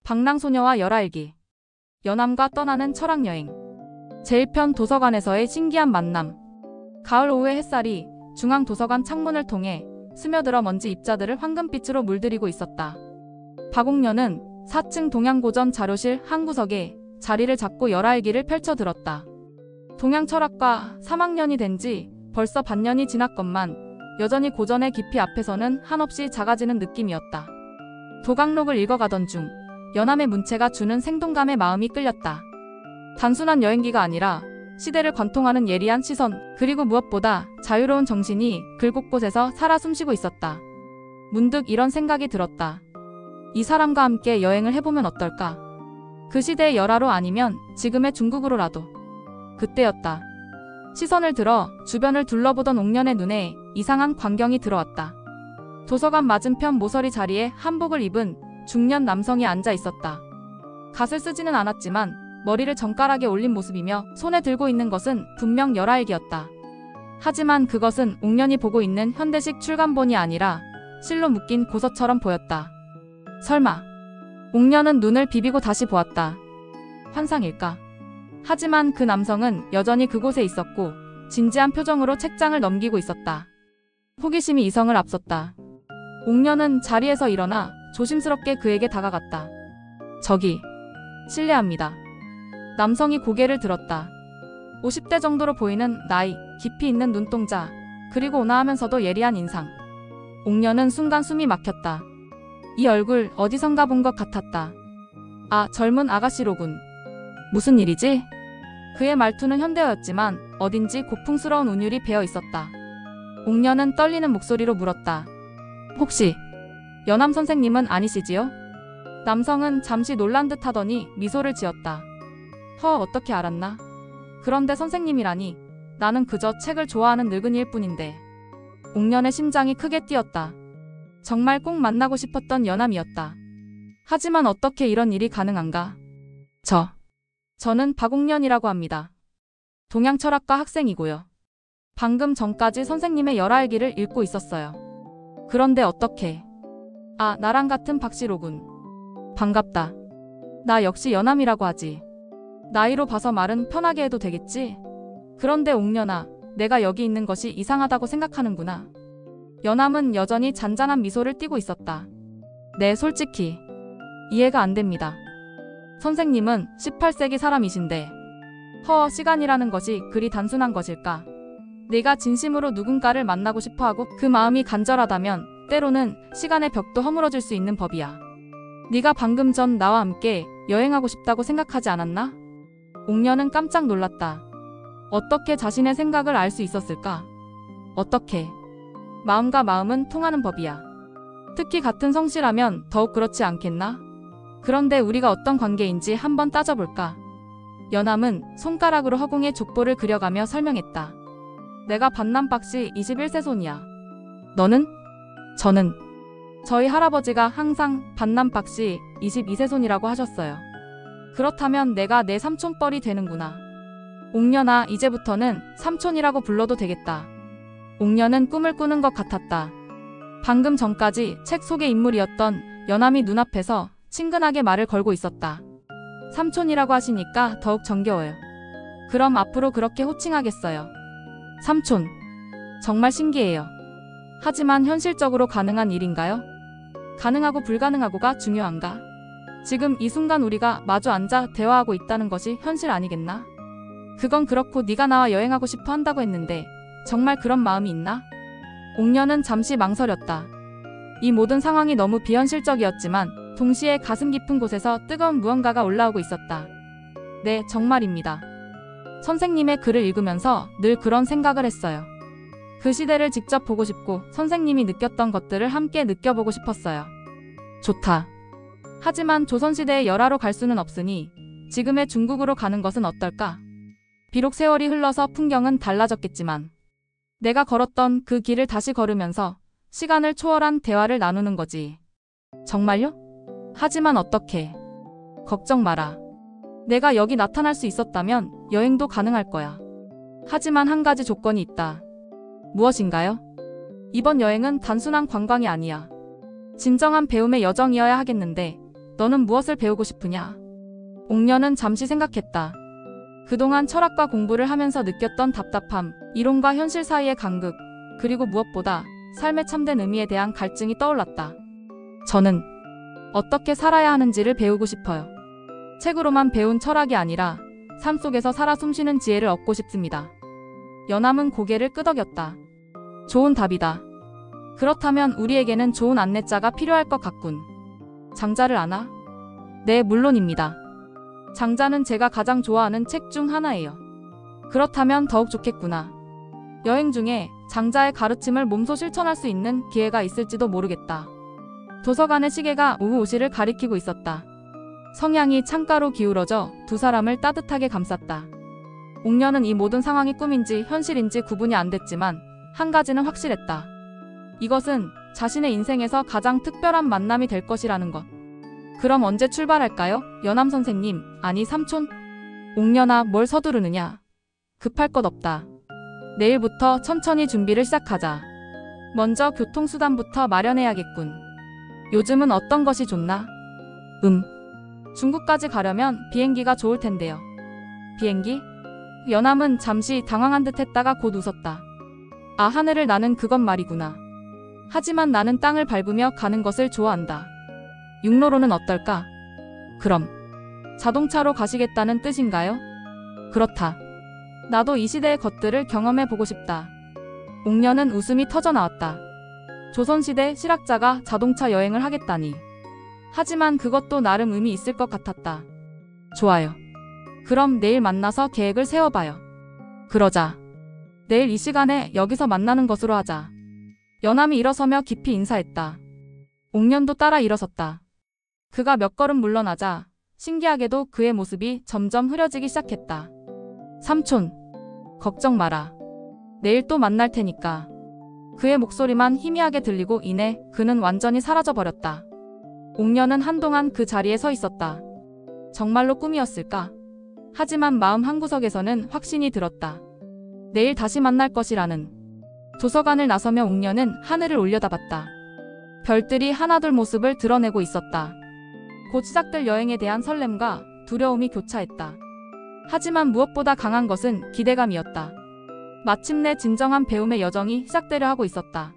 방랑소녀와 열알기. 연암과 떠나는 철학여행. 제1편 도서관에서의 신기한 만남. 가을 오후의 햇살이 중앙도서관 창문을 통해 스며들어 먼지 입자들을 황금빛으로 물들이고 있었다. 박옥년은 4층 동양고전 자료실 한 구석에 자리를 잡고 열알기를 펼쳐들었다. 동양철학과 3학년이 된 지 벌써 반년이 지났건만 여전히 고전의 깊이 앞에서는 한없이 작아지는 느낌이었다. 도강록을 읽어가던 중 연암의 문체가 주는 생동감에 마음이 끌렸다. 단순한 여행기가 아니라 시대를 관통하는 예리한 시선, 그리고 무엇보다 자유로운 정신이 글 곳곳에서 살아 숨쉬고 있었다. 문득 이런 생각이 들었다. 이 사람과 함께 여행을 해보면 어떨까? 그 시대의 열화로 아니면 지금의 중국으로라도. 그때였다. 시선을 들어 주변을 둘러보던 옥년의 눈에 이상한 광경이 들어왔다. 도서관 맞은편 모서리 자리에 한복을 입은 중년 남성이 앉아 있었다. 갓을 쓰지는 않았지만 머리를 정갈하게 올린 모습이며 손에 들고 있는 것은 분명 열알기였다. 하지만 그것은 옥년이 보고 있는 현대식 출간본이 아니라 실로 묶인 고서처럼 보였다. 설마. 옥년은 눈을 비비고 다시 보았다. 환상일까? 하지만 그 남성은 여전히 그곳에 있었고 진지한 표정으로 책장을 넘기고 있었다. 호기심이 이성을 앞섰다. 옥년은 자리에서 일어나 조심스럽게 그에게 다가갔다. 저기, 실례합니다. 남성이 고개를 들었다. 50대 정도로 보이는 나이, 깊이 있는 눈동자, 그리고 온화하면서도 예리한 인상. 옥년은 순간 숨이 막혔다. 이 얼굴 어디선가 본 것 같았다. 아, 젊은 아가씨로군. 무슨 일이지? 그의 말투는 현대어였지만 어딘지 고풍스러운 운율이 배어 있었다. 옥년은 떨리는 목소리로 물었다. 혹시 연암 선생님은 아니시지요? 남성은 잠시 놀란 듯 하더니 미소를 지었다. 어떻게 알았나? 그런데 선생님이라니. 나는 그저 책을 좋아하는 늙은이일 뿐인데. 옥년의 심장이 크게 뛰었다. 정말 꼭 만나고 싶었던 연암이었다. 하지만 어떻게 이런 일이 가능한가? 저는 박옥년이라고 합니다. 동양철학과 학생이고요. 방금 전까지 선생님의 열알기를 읽고 있었어요. 그런데 어떻게? 아, 나랑 같은 박씨로군. 반갑다. 나 역시 연암이라고 하지. 나이로 봐서 말은 편하게 해도 되겠지? 그런데 옥년아, 내가 여기 있는 것이 이상하다고 생각하는구나. 연암은 여전히 잔잔한 미소를 띠고 있었다. 네, 솔직히 이해가 안 됩니다. 선생님은 18세기 사람이신데 시간이라는 것이 그리 단순한 것일까? 네가 진심으로 누군가를 만나고 싶어하고 그 마음이 간절하다면 때로는 시간의 벽도 허물어질 수 있는 법이야. 네가 방금 전 나와 함께 여행하고 싶다고 생각하지 않았나? 옥년은 깜짝 놀랐다. 어떻게 자신의 생각을 알 수 있었을까? 어떻게? 마음과 마음은 통하는 법이야. 특히 같은 성씨라면 더욱 그렇지 않겠나? 그런데 우리가 어떤 관계인지 한번 따져볼까? 연암은 손가락으로 허공에 족보를 그려가며 설명했다. 내가 반남박씨 21세 손이야. 너는? 저는. 저희 할아버지가 항상 반남박씨 22세 손이라고 하셨어요. 그렇다면 내가 내 삼촌뻘이 되는구나. 옥년아, 이제부터는 삼촌이라고 불러도 되겠다. 옥년은 꿈을 꾸는 것 같았다. 방금 전까지 책 속의 인물이었던 연암이 눈앞에서 친근하게 말을 걸고 있었다. 삼촌이라고 하시니까 더욱 정겨워요. 그럼 앞으로 그렇게 호칭하겠어요. 삼촌. 정말 신기해요. 하지만 현실적으로 가능한 일인가요? 가능하고 불가능하고가 중요한가? 지금 이 순간 우리가 마주 앉아 대화하고 있다는 것이 현실 아니겠나? 그건 그렇고 네가 나와 여행하고 싶어 한다고 했는데 정말 그런 마음이 있나? 옥년은 잠시 망설였다. 이 모든 상황이 너무 비현실적이었지만 동시에 가슴 깊은 곳에서 뜨거운 무언가가 올라오고 있었다. 네, 정말입니다. 선생님의 글을 읽으면서 늘 그런 생각을 했어요. 그 시대를 직접 보고 싶고 선생님이 느꼈던 것들을 함께 느껴보고 싶었어요. 좋다. 하지만 조선시대의 열화로 갈 수는 없으니 지금의 중국으로 가는 것은 어떨까? 비록 세월이 흘러서 풍경은 달라졌겠지만 내가 걸었던 그 길을 다시 걸으면서 시간을 초월한 대화를 나누는 거지. 정말요? 하지만 어떻게? 걱정 마라. 내가 여기 나타날 수 있었다면 여행도 가능할 거야. 하지만 한 가지 조건이 있다. 무엇인가요? 이번 여행은 단순한 관광이 아니야. 진정한 배움의 여정이어야 하겠는데 너는 무엇을 배우고 싶으냐? 옥녀는 잠시 생각했다. 그동안 철학과 공부를 하면서 느꼈던 답답함, 이론과 현실 사이의 간극, 그리고 무엇보다 삶의 참된 의미에 대한 갈증이 떠올랐다. 저는 어떻게 살아야 하는지를 배우고 싶어요. 책으로만 배운 철학이 아니라 삶 속에서 살아 숨쉬는 지혜를 얻고 싶습니다. 연암은 고개를 끄덕였다. 좋은 답이다. 그렇다면 우리에게는 좋은 안내자가 필요할 것 같군. 장자를 아나? 네, 물론입니다. 장자는 제가 가장 좋아하는 책 중 하나예요. 그렇다면 더욱 좋겠구나. 여행 중에 장자의 가르침을 몸소 실천할 수 있는 기회가 있을지도 모르겠다. 도서관의 시계가 오후 5시를 가리키고 있었다. 성향이 창가로 기울어져 두 사람을 따뜻하게 감쌌다. 옥녀는 이 모든 상황이 꿈인지 현실인지 구분이 안 됐지만 한 가지는 확실했다. 이것은 자신의 인생에서 가장 특별한 만남이 될 것이라는 것. 그럼 언제 출발할까요? 연암 선생님, 아니 삼촌? 옥녀나 뭘 서두르느냐? 급할 것 없다. 내일부터 천천히 준비를 시작하자. 먼저 교통수단부터 마련해야겠군. 요즘은 어떤 것이 좋나? 중국까지 가려면 비행기가 좋을 텐데요. 비행기? 연암은 잠시 당황한 듯 했다가 곧 웃었다. 아, 하늘을 나는 그것 말이구나. 하지만 나는 땅을 밟으며 가는 것을 좋아한다. 육로로는 어떨까? 그럼 자동차로 가시겠다는 뜻인가요? 그렇다. 나도 이 시대의 것들을 경험해 보고 싶다. 옥녀는 웃음이 터져 나왔다. 조선시대 실학자가 자동차 여행을 하겠다니. 하지만 그것도 나름 의미 있을 것 같았다. 좋아요. 그럼 내일 만나서 계획을 세워봐요. 그러자. 내일 이 시간에 여기서 만나는 것으로 하자. 연암이 일어서며 깊이 인사했다. 옥년도 따라 일어섰다. 그가 몇 걸음 물러나자 신기하게도 그의 모습이 점점 흐려지기 시작했다. 삼촌, 걱정 마라. 내일 또 만날 테니까. 그의 목소리만 희미하게 들리고 이내 그는 완전히 사라져버렸다. 옥녀는 한동안 그 자리에 서 있었다. 정말로 꿈이었을까? 하지만 마음 한구석에서는 확신이 들었다. 내일 다시 만날 것이라는. 도서관을 나서며 옥녀는 하늘을 올려다봤다. 별들이 하나둘 모습을 드러내고 있었다. 곧 시작될 여행에 대한 설렘과 두려움이 교차했다. 하지만 무엇보다 강한 것은 기대감이었다. 마침내 진정한 배움의 여정이 시작되려 하고 있었다.